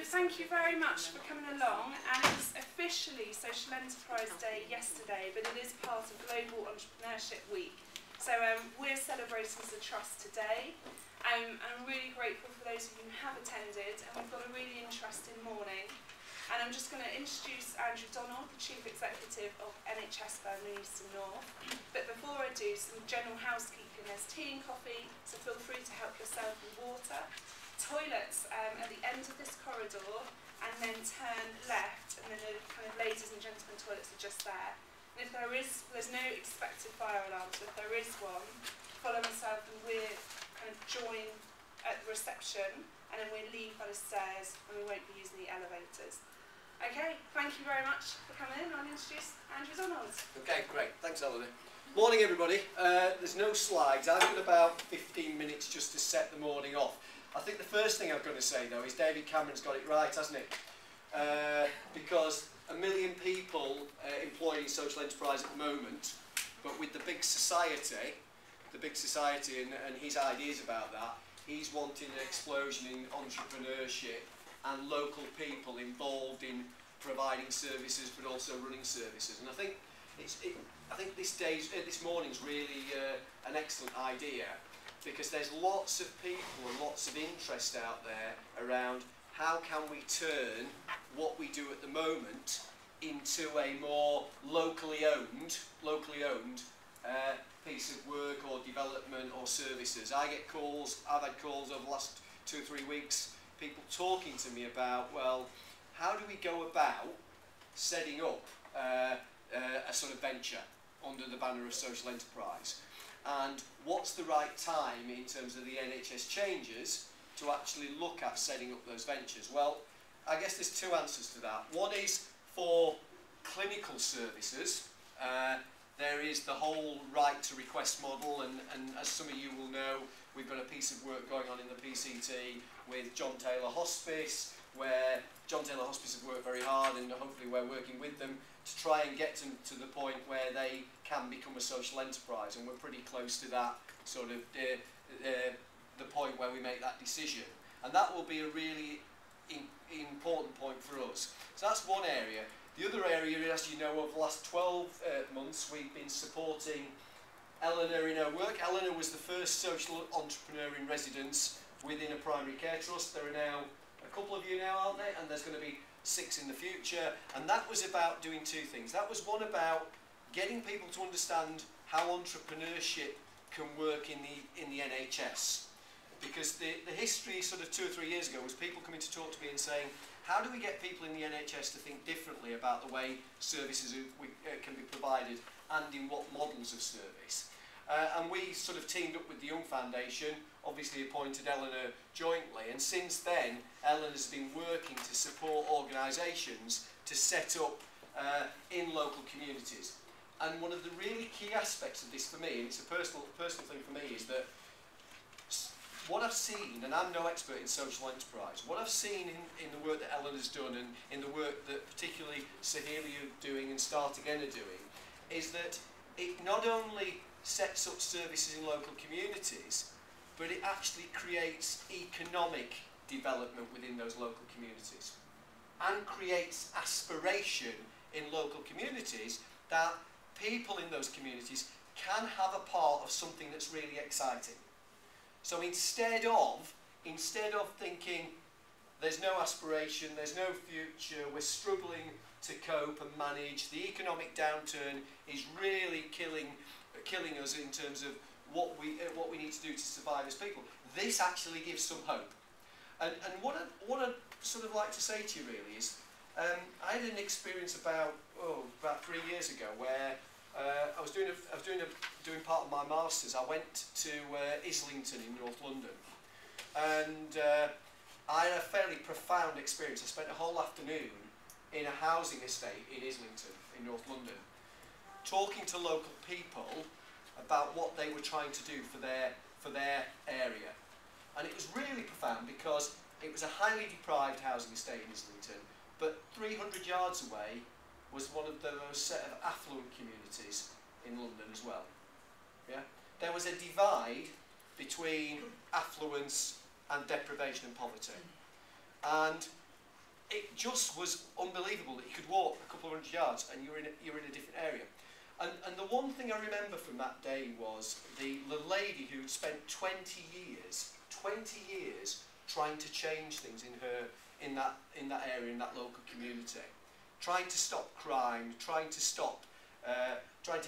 Thank you very much for coming along, and it was officially Social Enterprise Day yesterday, but it is part of Global Entrepreneurship Week. So we're celebrating as a trust today. I'm really grateful for those of you who have attended, and we've got a really interesting morning. And I'm just going to introduce Andrew Donald, the Chief Executive of NHS Birmingham East and North. But before I do, some general housekeeping. There's tea and coffee, so feel free to help yourself with water. Toilets at the end of this corridor, and then turn left, and then the kind of ladies and gentlemen toilets are just there. And if there's no expected fire alarm, so if there is one, follow myself and we'll kind of join at the reception, and then we'll leave by the stairs, and we won't be using the elevators. Okay, thank you very much for coming in. I'll introduce Andrew Donald. Okay, great. Thanks, Eleanor. Morning, everybody. There's no slides. I've got about 15 minutes just to set the morning off. I think the first thing I've got to say, though, is David Cameron's got it right, hasn't he? Because 1 million people employed in social enterprise at the moment, but with the big society and his ideas about that, he's wanting an explosion in entrepreneurship and local people involved in providing services, but also running services. And I think this morning's really an excellent idea, because there's lots of people and lots of interest out there around how can we turn what we do at the moment into a more locally owned piece of work or development or services. I've had calls over the last 2 or 3 weeks, people talking to me about, well, how do we go about setting up a sort of venture under the banner of social enterprise? And what's the right time in terms of the NHS changes to actually look at setting up those ventures? Well, I guess there's 2 answers to that. One is for clinical services. There is the whole right to request model, and as some of you will know, we've got a piece of work going on in the PCT with John Taylor Hospice, where John Taylor Hospice have worked very hard, and hopefully we're working with them to try and get them to the point where they can become a social enterprise, and we're pretty close to that sort of the point where we make that decision, and that will be a really important point for us. So that's one area. The other area, as you know, over the last 12 months we've been supporting Eleanor in her work. Eleanor was the first social entrepreneur in residence within a primary care trust. There are now a couple of you now, aren't there? And there's going to be 6 in the future. And that was about doing 2 things. That was one about getting people to understand how entrepreneurship can work in the NHS. Because the history sort of 2 or 3 years ago was people coming to talk to me and saying, how do we get people in the NHS to think differently about the way services can be provided and in what models of service? And we sort of teamed up with the Young Foundation, obviously appointed Eleanor jointly, and since then Eleanor's been working to support organisations to set up in local communities. And one of the really key aspects of this for me, and it's a personal thing for me, is that what I've seen, and I'm no expert in social enterprise, what I've seen in the work that Eleanor's done and in the work that particularly Sahelia are doing and Start Again are doing, is that it not only sets up services in local communities, but it actually creates economic development within those local communities and creates aspiration in local communities that people in those communities can have a part of something that's really exciting. So instead of thinking there's no aspiration, there's no future, we're struggling to cope and manage, the economic downturn is really killing us in terms of what we need to do to survive as people, this actually gives some hope. And what I'd sort of like to say to you really is, I had an experience about 3 years ago where I was doing part of my masters. I went to Islington in North London, and I had a fairly profound experience. I spent a whole afternoon in a housing estate in Islington in North London, talking to local people about what they were trying to do for their area, and it was really profound because it was a highly deprived housing estate in Islington, but 300 yards away was one of those set of affluent communities in London as well. Yeah? There was a divide between affluence and deprivation and poverty. And it just was unbelievable that you could walk a couple of hundred yards and you're in a different area. And the one thing I remember from that day was the lady who spent 20 years trying to change things in that area, in that local community, trying to stop crime, trying to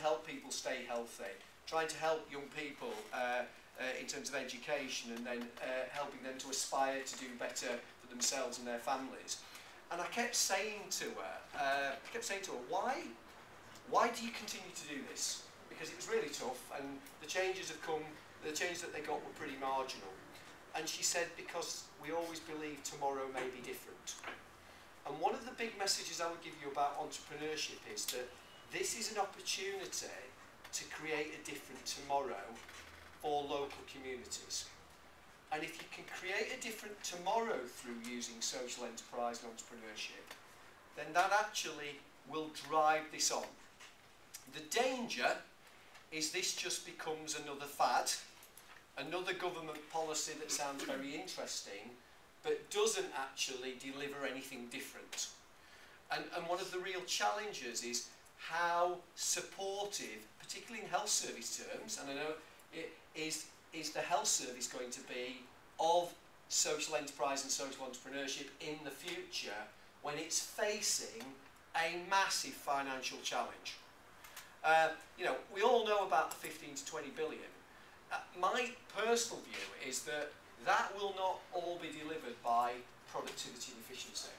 help people stay healthy, trying to help young people in terms of education, and then helping them to aspire to do better for themselves and their families. And I kept saying to her, why do you continue to do this? Because it was really tough, and the changes that they got were pretty marginal. And she said, because we always believe tomorrow may be different. And one of the big messages I would give you about entrepreneurship is that this is an opportunity to create a different tomorrow for local communities. And if you can create a different tomorrow through using social enterprise and entrepreneurship, then that actually will drive this on. The danger is this just becomes another fad, another government policy that sounds very interesting, but doesn't actually deliver anything different. And one of the real challenges is how supportive, particularly in health service terms, and I know it is the health service going to be of social enterprise and social entrepreneurship in the future when it's facing a massive financial challenge. You know, we all know about the 15 to 20 billion. My personal view is that that will not all be delivered by productivity and efficiency.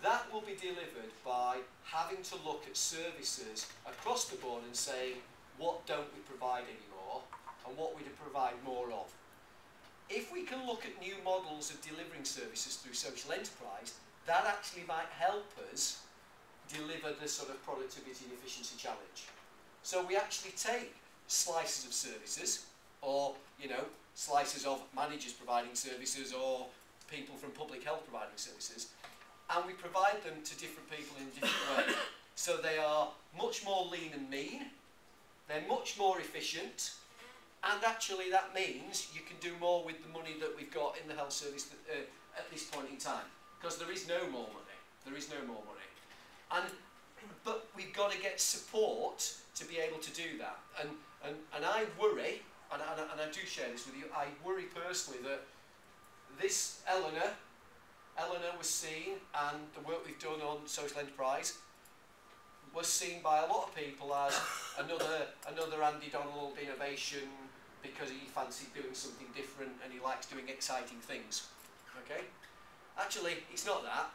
That will be delivered by having to look at services across the board and say, what don't we provide anymore, and what we provide more of. If we can look at new models of delivering services through social enterprise, that actually might help us deliver the sort of productivity and efficiency challenge. So we actually take slices of services, or slices of managers providing services, or people from public health providing services, and we provide them to different people in a different way. So they are much more lean and mean, they're much more efficient, and actually that means you can do more with the money that we've got in the health service at this point in time, because there is no more money. There is no more money. But we've got to get support to be able to do that. And I worry, and I do share this with you, I worry personally that this Eleanor was seen, and the work we've done on social enterprise was seen by a lot of people as another Andy Donald innovation, because he fancied doing something different and he likes doing exciting things. Okay? Actually, it's not that.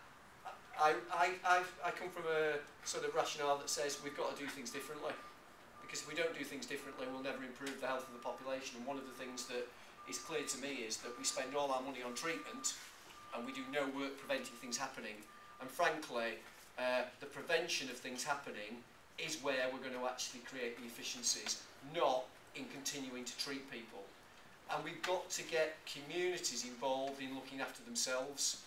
I come from a sort of rationale that says we've got to do things differently, because if we don't do things differently, we'll never improve the health of the population. And one of the things that is clear to me is that we spend all our money on treatment and we do no work preventing things happening. And frankly, the prevention of things happening is where we're going to actually create the efficiencies, not in continuing to treat people. And we've got to get communities involved in looking after themselves.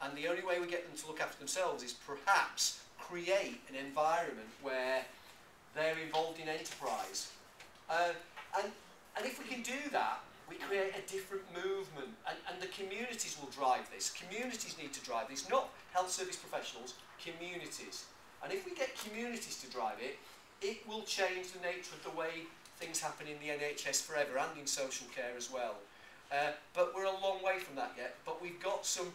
And the only way we get them to look after themselves is perhaps create an environment where they're involved in enterprise. And if we can do that, we create a different movement, and the communities will drive this. Communities need to drive this, not health service professionals, communities. And if we get communities to drive it, it will change the nature of the way things happen in the NHS forever, and in social care as well. But we're a long way from that yet, but we've got some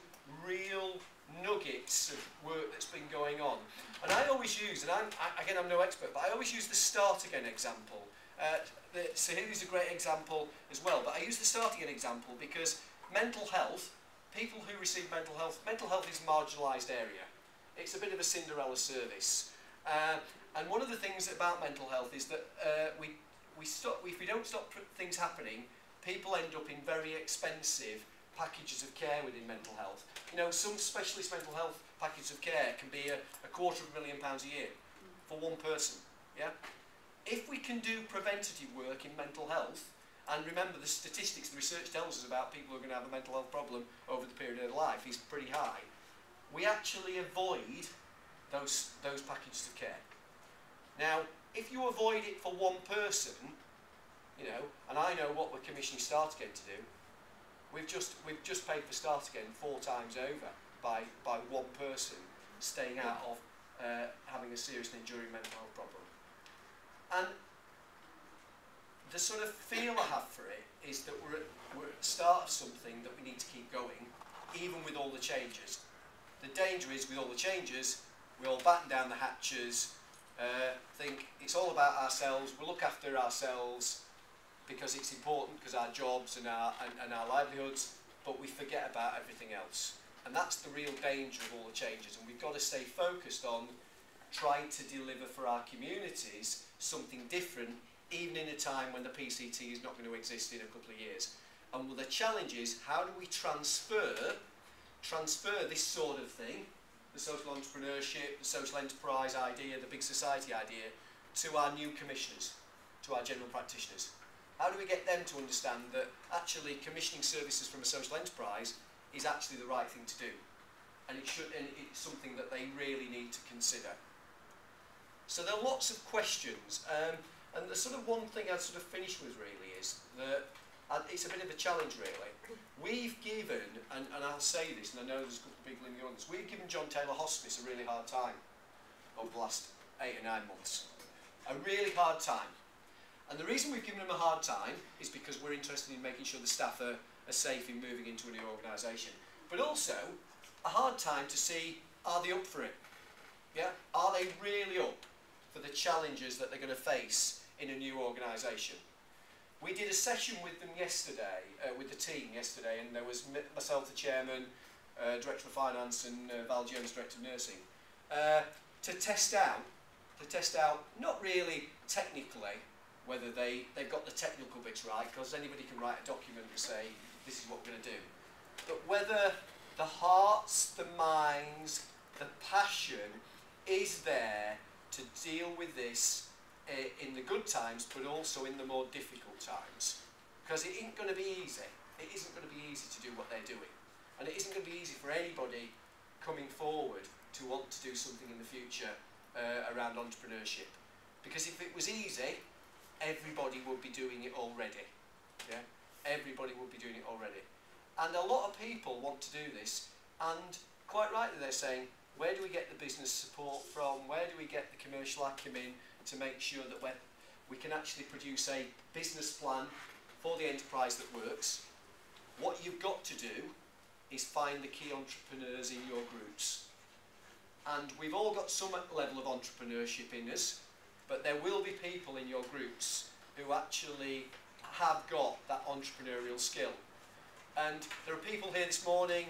real nuggets of work that's been going on. And I always use, and I'm no expert, but I always use the start again example. So here's a great example as well, but I use the start again example because mental health, people who receive mental health is a marginalised area. It's a bit of a Cinderella service. And one of the things about mental health is that if we don't stop things happening, people end up in very expensive packages of care within mental health. You know, some specialist mental health packages of care can be a £250,000 a year for one person. Yeah. If we can do preventative work in mental health, and remember the statistics, the research tells us about people who are going to have a mental health problem over the period of their life is pretty high, we actually avoid those packages of care. Now, if you avoid it for one person, you know, and I know what we're commissioning Start Again to do, we've just paid for Start Again 4 times over by one person staying out of having a serious and enduring mental health problem. And the sort of feel I have for it is that we're at the start of something that we need to keep going, even with all the changes. The danger is, with all the changes, we all batten down the hatches, think it's all about ourselves, we'll look after ourselves because it's important, because our jobs and our livelihoods, but we forget about everything else. And that's the real danger of all the changes, and we've got to stay focused on trying to deliver for our communities something different, even in a time when the PCT is not going to exist in a couple of years. And the challenge is, how do we transfer this sort of thing, the social entrepreneurship, the social enterprise idea, the big society idea, to our new commissioners, to our general practitioners? How do we get them to understand that actually commissioning services from a social enterprise is actually the right thing to do? And it's something that they really need to consider. So there are lots of questions, and the sort of one thing I'd sort of finish with really is that it's a bit of a challenge really. We've given, and I'll say this, and I know there's a couple of people in the audience, we've given John Taylor Hospice a really hard time over the last 8 or 9 months. A really hard time. And the reason we've given them a hard time is because we're interested in making sure the staff are safe in moving into a new organisation. But also, a hard time to see, are they up for it? Yeah? Are they really up for the challenges that they're going to face in a new organisation? We did a session with them yesterday, with the team yesterday, and there was myself, the chairman, director of finance, and Val Jones, director of nursing, to test out, not really technically, whether they've got the technical bits right, because anybody can write a document and say, this is what we're going to do, but whether the hearts, the minds, the passion is there to deal with this in the good times, but also in the more difficult times. Because it ain't going to be easy. It isn't going to be easy to do what they're doing. And it isn't going to be easy for anybody coming forward to want to do something in the future around entrepreneurship. Because if it was easy, everybody would be doing it already. Yeah? Everybody would be doing it already. And a lot of people want to do this, and quite rightly they're saying, where do we get the business support from? Where do we get the commercial acumen to make sure that we can actually produce a business plan for the enterprise that works? What you've got to do is find the key entrepreneurs in your groups. And we've all got some level of entrepreneurship in us, but there will be people in your groups who actually have got that entrepreneurial skill. And there are people here this morning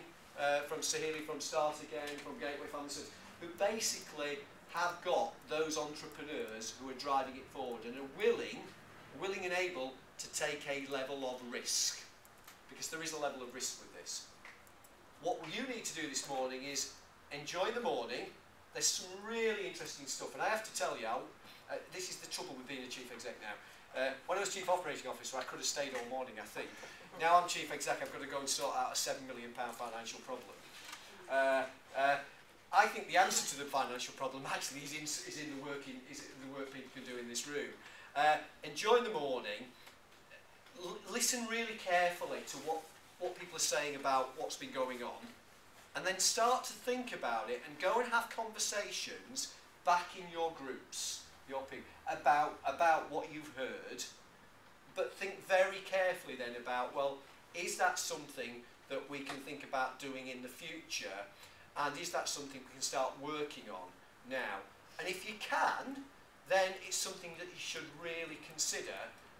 from Sahili, from Start Again, from Gateway Families, who basically have got those entrepreneurs who are driving it forward and are willing and able to take a level of risk. Because there is a level of risk with this. What you need to do this morning is enjoy the morning. There's some really interesting stuff, and I have to tell you, this is the trouble with being a chief exec now. When I was chief operating officer, I could have stayed all morning, I think. Now I'm chief exec, I've got to go and sort out a £7 million financial problem. I think the answer to the financial problem actually is in the work people can do in this room. Enjoy the morning. Listen really carefully to what people are saying about what's been going on, and then start to think about it and go and have conversations back in your groups, your people, about what you've heard. But think very carefully then about, well, is that something that we can think about doing in the future, and is that something we can start working on now? And if you can, then it's something that you should really consider,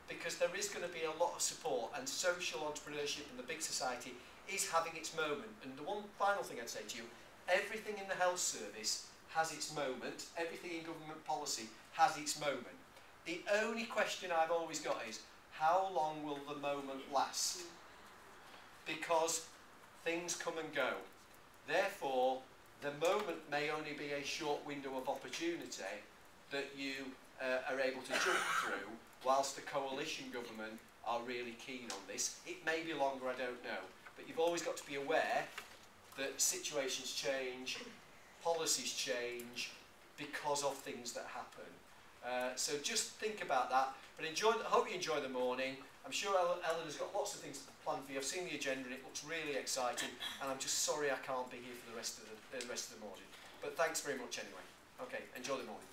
because there is going to be a lot of support, and social entrepreneurship and the big society is having its moment. And the one final thing I'd say to you, everything in the health service has its moment, everything in government policy has its moment. The only question I've always got is, how long will the moment last? Because things come and go. Therefore, the moment may only be a short window of opportunity that you are able to jump through, whilst the coalition government are really keen on this. It may be longer, I don't know. But you've always got to be aware that situations change, policies change, because of things that happen. So just think about that. But I hope you enjoy the morning. I'm sure Eleanor's got lots of things planned for you. I've seen the agenda and it looks really exciting, and I'm just sorry I can't be here for the rest of the morning. But thanks very much anyway. Okay, enjoy the morning.